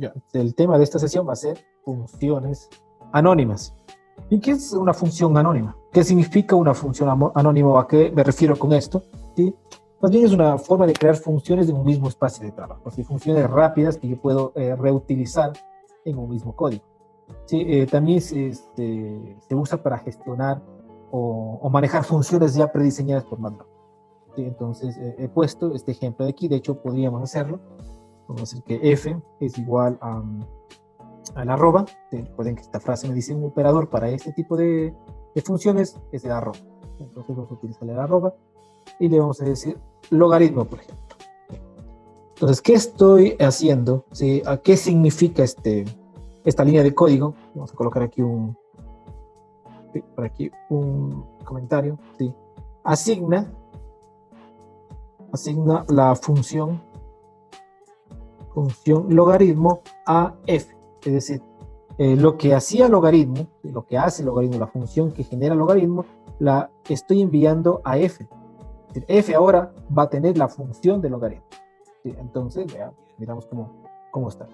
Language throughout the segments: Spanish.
Ya, el tema de esta sesión va a ser funciones anónimas. ¿Y qué es una función anónima? ¿Qué significa una función anónima? ¿A qué me refiero con esto? ¿Sí? Más bien es una forma de crear funciones en un mismo espacio de trabajo. ¿Sí? Funciones rápidas que yo puedo reutilizar en un mismo código. ¿Sí? También se usa para gestionar o manejar funciones ya prediseñadas por MATLAB. ¿Sí? Entonces he puesto este ejemplo de aquí. De hecho, podríamos hacerlo. Vamos a decir que f es igual al arroba. Recuerden que esta frase me dice un operador para este tipo de funciones es el arroba. Entonces vamos a utilizar el arroba y le vamos a decir logaritmo, por ejemplo. Entonces, ¿qué estoy haciendo? ¿Sí? ¿A qué significa esta línea de código? Vamos a colocar aquí por aquí un comentario. ¿Sí? Asigna la función logaritmo a f. Es decir, lo que hacía logaritmo, lo que hace logaritmo, la función que genera logaritmo, la estoy enviando a f. Es decir, f ahora va a tener la función de logaritmo. ¿Sí? Entonces, miramos cómo está.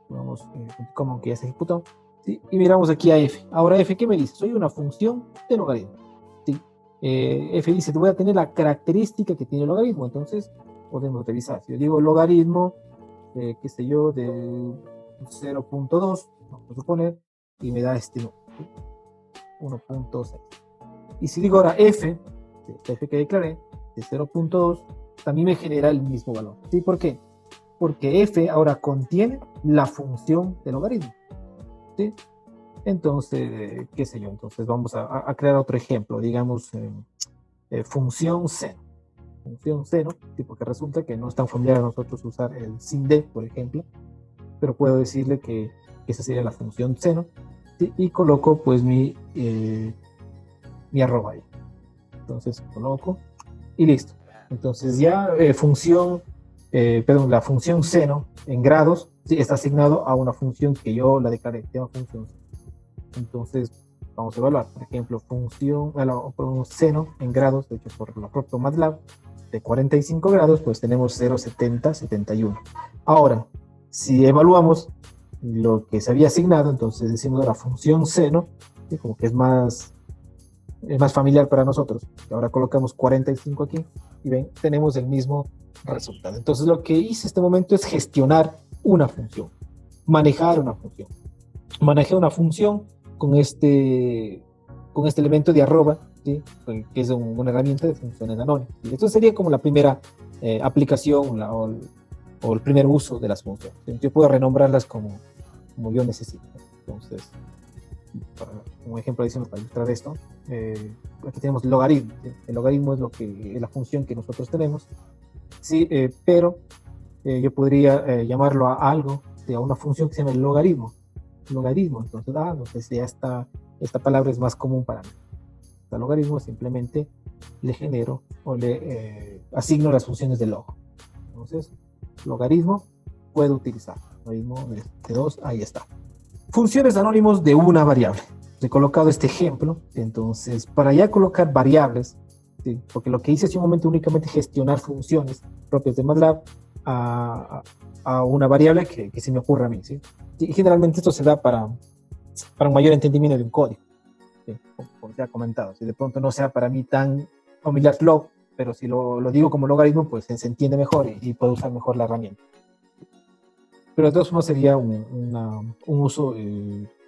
Vamos, como que ya se ejecutó. ¿Sí? Y miramos aquí a f. Ahora f, ¿qué me dice? Soy una función de logaritmo. ¿Sí? F dice, voy a tener la característica que tiene el logaritmo. Entonces, podemos revisar. Si yo digo logaritmo, qué sé yo, de 0.2, vamos a suponer, y me da este 1.6. Y si digo ahora f, la f que declaré, de 0.2, también me genera el mismo valor. ¿Sí? ¿Por qué? Porque f ahora contiene la función del logaritmo. ¿Sí? Entonces, qué sé yo, entonces vamos a crear otro ejemplo, digamos, función seno. Función seno, porque resulta que no es tan familiar a nosotros usar el sin d, por ejemplo, pero puedo decirle que esa sería la función seno, ¿sí? Y coloco pues mi arroba ahí. Entonces coloco y listo. Entonces ya la función seno en grados, ¿sí? Está asignado a una función que yo la declaré, se llama función seno. Entonces vamos a evaluar, por ejemplo, función seno en grados, de hecho por la propia MATLAB, de 45 grados, pues tenemos 0,70, 71. Ahora, si evaluamos lo que se había asignado, entonces decimos la función seno, ¿sí? Como que es más familiar para nosotros. Ahora colocamos 45 aquí y ven, tenemos el mismo resultado. Entonces lo que hice en este momento es gestionar una función, manejar una función. Manejé una función con este elemento de arroba, ¿sí? Que es una herramienta de funciones anónimas. ¿Sí? Esto sería como la primera aplicación o el primer uso de las funciones. Yo puedo renombrarlas como yo necesito. Entonces, un ejemplo adicional para ilustrar esto, aquí tenemos logaritmo. ¿Sí? El logaritmo es la función que nosotros tenemos, ¿sí? Pero yo podría llamarlo a algo, a una función que se llama el logaritmo. Entonces, entonces ya esta palabra es más común para mí. El logaritmo simplemente le genero o le asigno las funciones de log. Entonces, logaritmo puedo utilizar. Logaritmo de 2, ahí está. Funciones anónimos de una variable. He colocado este ejemplo. Entonces, para ya colocar variables, ¿sí? Porque lo que hice hace un momento únicamente gestionar funciones propias de MATLAB a una variable que se me ocurra a mí, ¿sí? Y generalmente esto se da para un mayor entendimiento de un código, ¿sí? Como ya he comentado. Si de pronto no sea para mí tan familiar log, pero si lo digo como logaritmo, pues se entiende mejor y puedo usar mejor la herramienta. Pero de todos modos sería un uso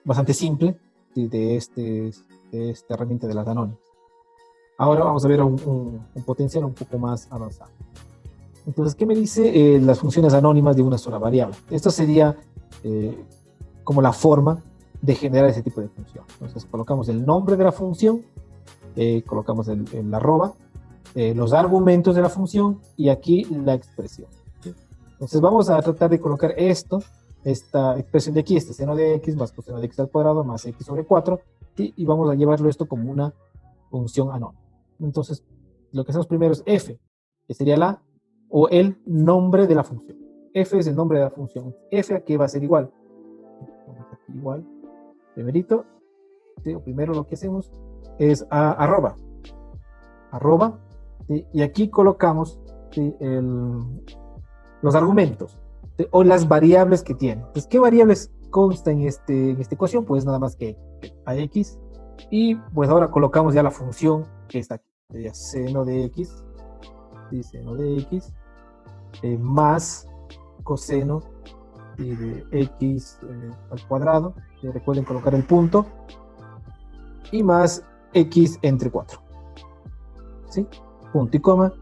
bastante simple de esta herramienta de las anónimas. Ahora vamos a ver un potencial un poco más avanzado. Entonces, ¿qué me dice las funciones anónimas de una sola variable? Esto sería como la forma de generar ese tipo de función. Entonces, colocamos el nombre de la función, colocamos el arroba, los argumentos de la función y aquí la expresión. ¿Sí? Entonces, vamos a tratar de colocar esta expresión de aquí, seno de x más coseno de x al cuadrado más x sobre 4, y vamos a llevarlo esto como una función anónima. Entonces, lo que hacemos primero es f, que sería la o el nombre de la función. F es el nombre de la función. F aquí va a ser igual. Igual. Primerito. ¿Sí? Primero lo que hacemos es arroba. ¿Sí? Y aquí colocamos, ¿sí? Los argumentos. o las variables que tiene. Entonces, ¿qué variables consta en esta ecuación? Pues nada más que ax. Y pues ahora colocamos ya la función que está aquí. Sería seno de x, ¿sí? Seno de x más coseno de x al cuadrado. Recuerden colocar el punto. Y más x entre 4. ¿Sí? Punto y coma.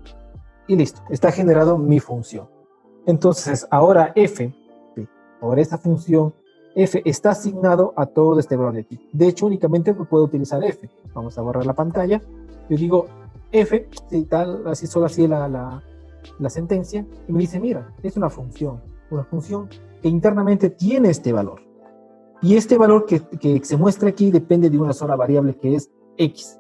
Y listo. Está generado mi función. Entonces, ahora f, ¿sí? Ahora esta función f está asignado a todo este valor de aquí. De hecho, únicamente puedo utilizar f. Vamos a borrar la pantalla. Yo digo f, ¿sí? Tal, así solo así la sentencia, y me dice, mira, es una función que internamente tiene este valor. Y este valor que se muestra aquí depende de una sola variable que es x.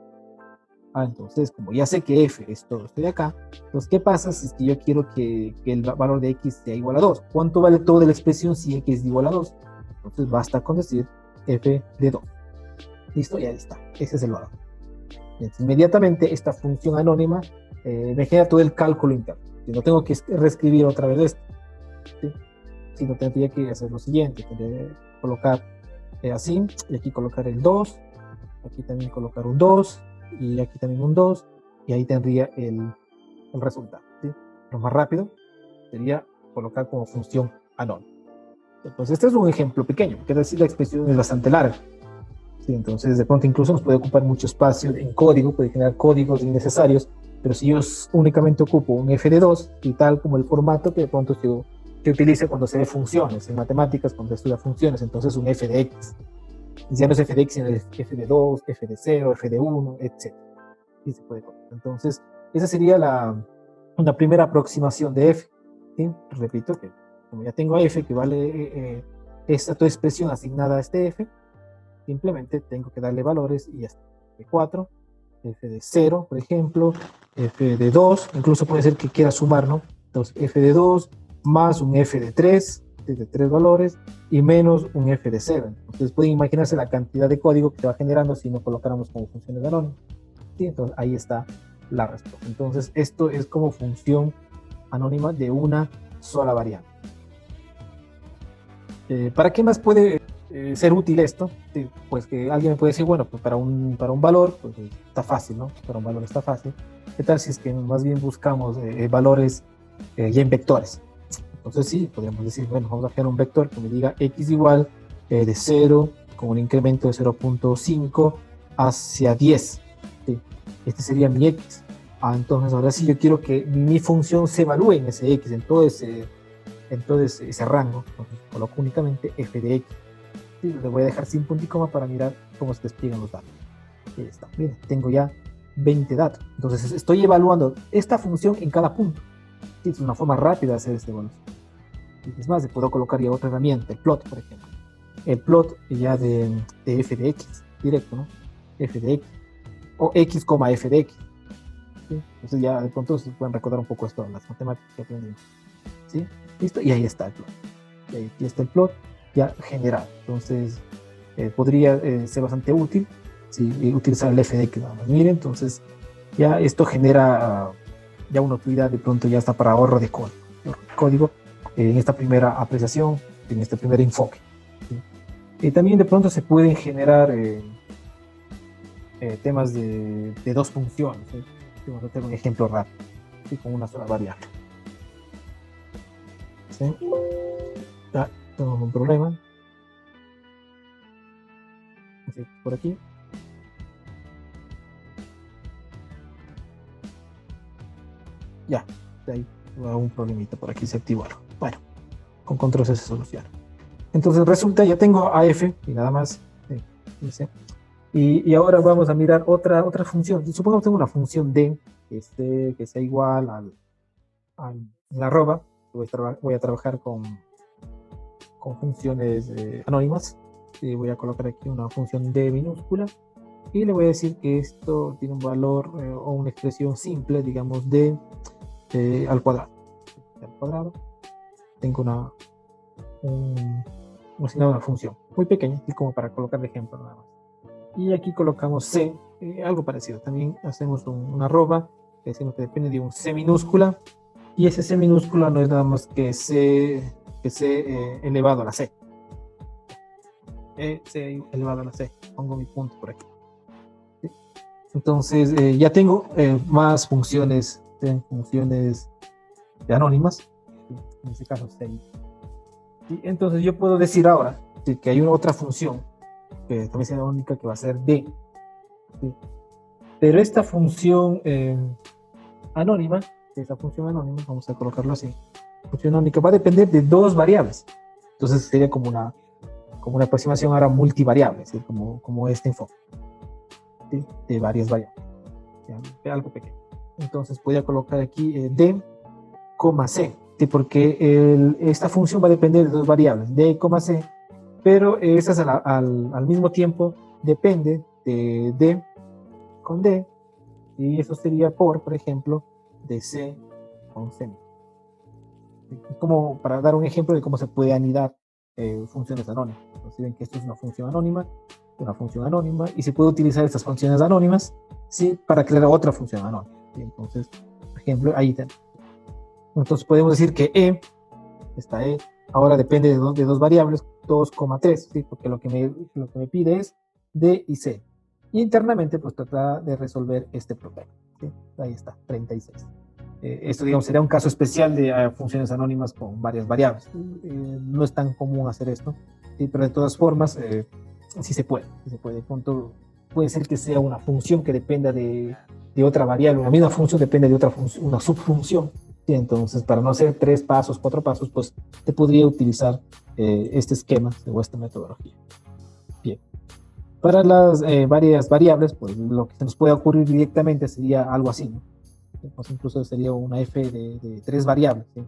Entonces, como ya sé que f es todo esto de acá, entonces, ¿qué pasa si es que yo quiero que el valor de x sea igual a 2? ¿Cuánto vale toda la expresión si x es igual a 2? Entonces, basta con decir f de 2. ¿Listo? Y ahí está. Ese es el valor. Entonces, inmediatamente, esta función anónima me genera todo el cálculo interno. Yo no tengo que reescribir otra vez esto, ¿sí? Sino tendría que hacer lo siguiente. Tendría que colocar así, y aquí colocar el 2, aquí también colocar un 2, y aquí también un 2, y ahí tendría el resultado, ¿sí? Lo más rápido sería colocar como función anónima. Entonces, este es un ejemplo pequeño, porque decir la expresión es bastante larga, ¿sí? Entonces, de pronto incluso nos puede ocupar mucho espacio en código, puede generar códigos innecesarios, pero si yo únicamente ocupo un f de 2, y tal como el formato que de pronto se utiliza cuando se ve funciones, en matemáticas, cuando se estudia funciones, entonces un f de x. Y ya no es f de x, sino es f de 2, f de 0, f de 1, etc. Y se puede colocar. Entonces, esa sería una primera aproximación de f. ¿Sí? Repito que como ya tengo f que vale esta toda expresión asignada a este f, simplemente tengo que darle valores y ya está. F de 4, f de 0, por ejemplo, f de 2, incluso puede ser que quiera sumar, ¿no? Entonces, f de 2 más un f de 3, de 3 valores, y menos un f de 0. Entonces pueden imaginarse la cantidad de código que se va generando si no colocáramos como funciones anónimas. ¿Sí? Entonces ahí está la respuesta. Entonces esto es como función anónima de una sola variable. ¿Para qué más puede ser útil esto? Sí, pues que alguien me puede decir, bueno, pues para un valor, pues está fácil, ¿no? Para un valor está fácil. ¿Qué tal si es que más bien buscamos valores ya en vectores? Entonces sí, podríamos decir, bueno, vamos a crear un vector que me diga x igual de 0 con un incremento de 0.5 hacia 10. ¿Sí? Este sería mi x. Entonces ahora sí yo quiero que mi función se evalúe en ese x, en todo ese rango. Entonces coloco únicamente f de x. ¿Sí? Le voy a dejar sin punto y coma para mirar cómo se despliegan los datos. Ahí está. Miren, tengo ya 20 datos. Entonces estoy evaluando esta función en cada punto. Sí, es una forma rápida de hacer esta evaluación. Es más, le puedo colocar ya otra herramienta, el plot, por ejemplo. El plot ya de f de x, directo, ¿no? F de x. O x, f de x. ¿Sí? Entonces ya de pronto se pueden recordar un poco esto, las matemáticas que aprendimos. ¿Sí? ¿Listo? Y ahí está el plot. Y ahí está el plot ya generado. Entonces podría ser bastante útil utilizar el f de x. Miren, entonces ya esto genera ya una utilidad de pronto ya está para ahorro de código en esta primera apreciación, en este primer enfoque. ¿Sí? También de pronto se pueden generar temas de dos funciones. ¿Sí? Vamos a tener un ejemplo rápido, ¿sí? Con una sola variable. ¿Sí? Ya tenemos un problema. ¿Sí? Por aquí. Ya, de ahí va un problemita por aquí, se activó algo. Bueno, con control C se soluciona. Entonces resulta, ya tengo a f y nada más. ¿Sí? Y ahora vamos a mirar otra función. Supongamos que tengo una función d que sea igual a la arroba. Voy a trabajar con funciones anónimas. Y voy a colocar aquí una función d minúscula. Y le voy a decir que esto tiene un valor o una expresión simple, digamos, d al cuadrado. Al cuadrado. Tengo una función muy pequeña, y como para colocar de ejemplo nada más. Y aquí colocamos c, algo parecido. También hacemos una arroba, que decimos que depende de un c minúscula, y ese c minúscula no es nada más que c que C elevado a la C. C elevado a la C. Pongo mi punto por aquí. ¿Sí? Entonces, ya tengo más funciones, funciones anónimas. ¿Sí? En este caso, C. ¿Sí? Entonces, yo puedo decir ahora, ¿sí?, que hay una otra función que también sea única, que va a ser D. ¿Sí? Pero esta función anónima, esta función anónima, vamos a colocarlo así, función anónima va a depender de dos variables. Entonces sería como una aproximación ahora multivariable, ¿sí?, como este enfoque, ¿sí?, de varias variables, de algo pequeño. Entonces voy a colocar aquí D, C, ¿sí?, porque esta función va a depender de dos variables, D, C, pero estas al mismo tiempo depende de D con D, y eso sería por ejemplo, de C con C. Como para dar un ejemplo de cómo se puede anidar funciones anónimas. Entonces, ven que esto es una función anónima, y se puede utilizar estas funciones anónimas, ¿sí?, para crear otra función anónima. ¿Sí? Entonces, por ejemplo, ahí tenemos. Entonces podemos decir que esta ahora depende de dos variables, 2,3, ¿sí?, porque lo que me pide es D y C. Y internamente, pues trata de resolver este problema. ¿Sí? Ahí está, 36. Esto, digamos, sería un caso especial de funciones anónimas con varias variables. No es tan común hacer esto, ¿sí?, pero de todas formas, sí se puede. Sí se puede. Puede ser que sea una función que dependa de otra variable. Una misma función depende de otra función, una subfunción. ¿Sí? Entonces, para no hacer 3 pasos, 4 pasos, pues te podría utilizar este esquema o esta metodología. Bien. Para las varias variables, pues lo que se nos puede ocurrir directamente sería algo así, ¿no? Pues incluso sería una f de 3 variables, ¿sí?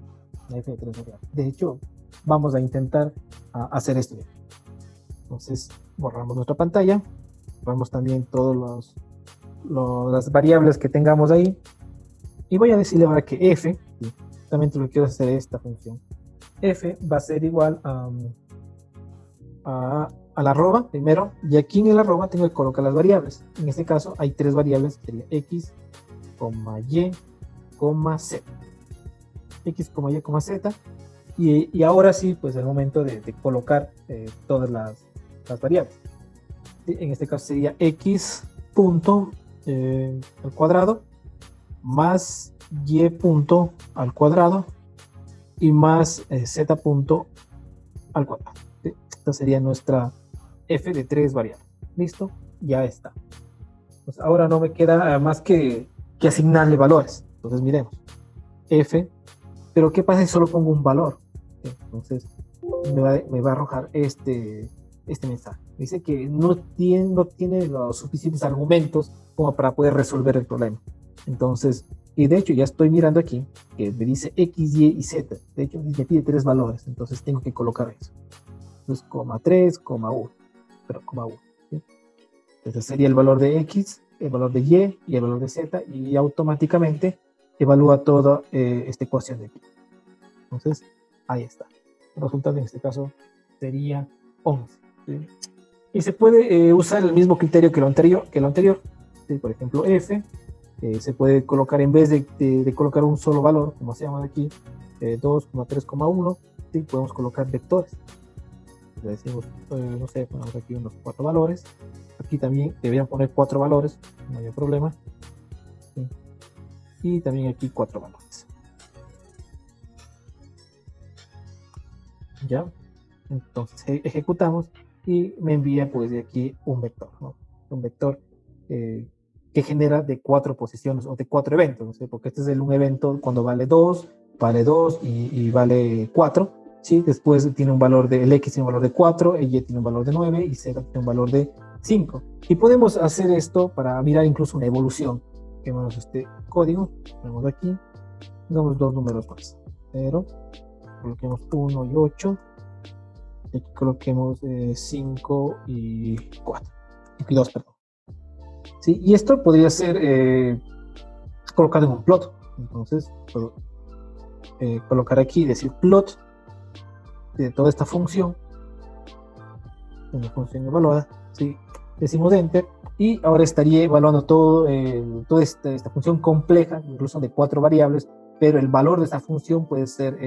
Una f de 3 variables. De hecho, vamos a intentar hacer esto. Entonces, borramos nuestra pantalla, borramos también todas las variables que tengamos ahí, y voy a decirle ahora que f, ¿sí?, justamente lo que quiero hacer es esta función, f va a ser igual a la arroba primero, y aquí en el arroba tengo que colocar las variables. En este caso hay 3 variables, que sería x, y, z. X, y, z. Y ahora sí, pues es el momento de colocar todas las variables. En este caso sería x punto al cuadrado más y punto al cuadrado y más z punto al cuadrado. Esta sería nuestra f de 3 variables. ¿Listo? Ya está. Pues ahora no me queda más que asignarle valores. Entonces miremos. F, pero ¿qué pasa si solo pongo un valor? Entonces me va a arrojar este mensaje. Dice que no tiene los suficientes argumentos como para poder resolver el problema. Entonces, y de hecho ya estoy mirando aquí que me dice x, y z. De hecho me pide 3 valores, entonces tengo que colocar eso. Entonces, 3, 1, pero 1. ¿Sí? Entonces sería el valor de x, el valor de y el valor de z, y automáticamente evalúa toda esta ecuación de aquí. Entonces, ahí está. El resultado en este caso sería 11. ¿Sí? Y se puede usar el mismo criterio que lo anterior. ¿Sí? Por ejemplo, f se puede colocar, en vez de colocar un solo valor, como hacemos aquí, 2, 3, 1, ¿sí?, podemos colocar vectores. Le decimos, no sé, ponemos aquí unos 4 valores. Aquí también deberían poner 4 valores, no hay problema. ¿Sí? Y también aquí 4 valores. ¿Ya? Entonces ejecutamos y me envía pues de aquí un vector, ¿no? Un vector que genera de 4 posiciones o de 4 eventos, ¿no sé? Porque este es un evento cuando vale 2 y vale 4, ¿sí? Después tiene un valor el x tiene un valor de 4, el y tiene un valor de 9 y z tiene un valor de 5. Y podemos hacer esto para mirar incluso una evolución. Tenemos este código, ponemos aquí, damos 2 números más, pero coloquemos 1 y 8, y aquí coloquemos 5 y 4, y 2, perdón. ¿Sí? Y esto podría ser colocado en un plot. Entonces puedo colocar aquí y decir plot de toda esta función, una función evaluada, ¿sí? Decimos enter, y ahora estaría evaluando toda esta función compleja, incluso de 4 variables, pero el valor de esta función puede ser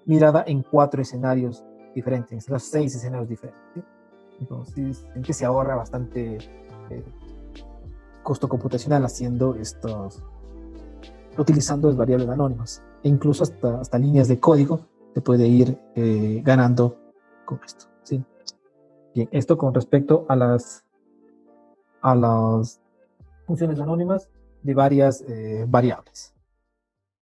mirada en 4 escenarios diferentes, en los 6 escenarios diferentes, ¿sí? Entonces, en que se ahorra bastante costo computacional haciendo utilizando las variables anónimas. E incluso hasta líneas de código se puede ir ganando con esto, ¿sí? Bien, esto con respecto a las funciones anónimas de varias variables.